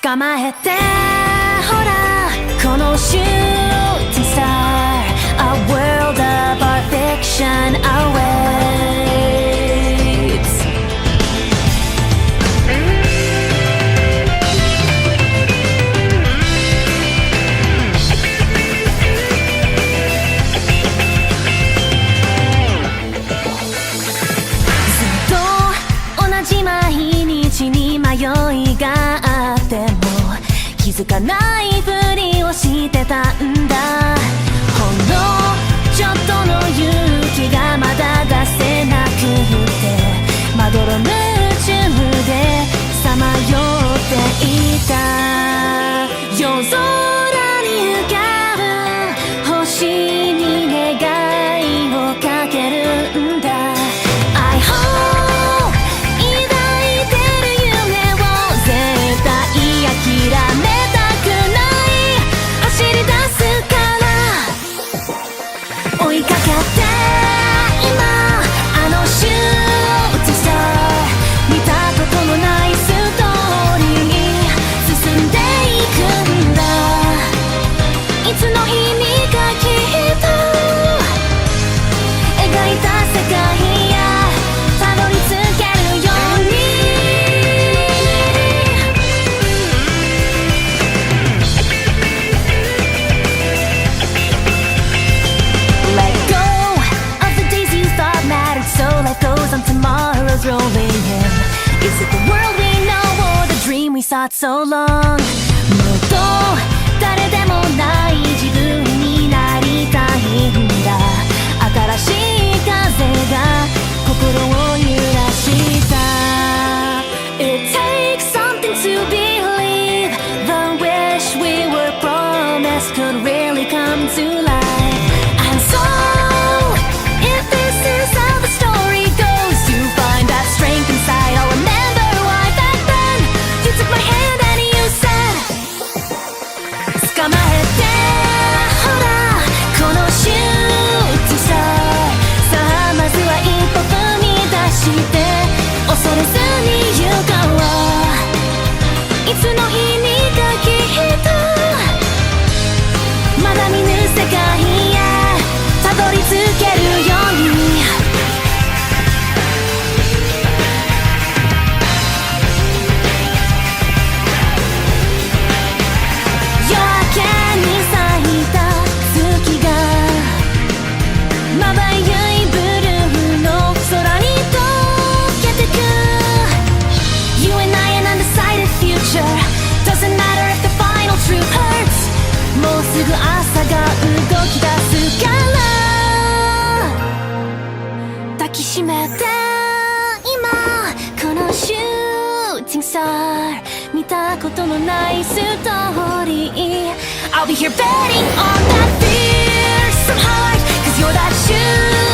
捕まえてほらこのシューティングスター A world of our fiction awaits。 ずっと同じ毎日に迷いがあっても気づかないふりをしてたんだ。ほんのちょっとの勇気がまだ出せなくてまどろ夢中でさまよっていた。夜空に浮かぶ星に願いをかけるんだ。I hope 抱いてる夢を絶対諦めたくない走り出すから追いかけて今あのシューティングスター見たことのないストーリー進んでいくんだ。いつの日にかきっと描いた世界へたどり着けるように。Let go of the days you thought mattered, so life goes on, tomorrow's rolling in. Is it the world we know or the dream we sought so long? もっと誰でもない自分になりたいんだ。新しい風が心を揺らした。 It takes something to believe the wish we were promised could really come to life. And so if this is how the story goes, you find that strength inside. I'll remember why back then you took my hand and you said 捕まえてほらこのシューティングスター。さあまずは一歩踏み出して恐れずに行こう。いつの日にかきっとまだ見ぬ世界へたどり着けるように。夜明けに咲いた月がまばゆいブルーの空に溶けてく。 You and I an undecided future doesn't matter if the final truth hurts。 もうすぐ朝が動き出すから抱きしめて今このシューティングスター見たことのないストーリー。 I'll be here betting on that fearsome heart, 'cause you're that shooting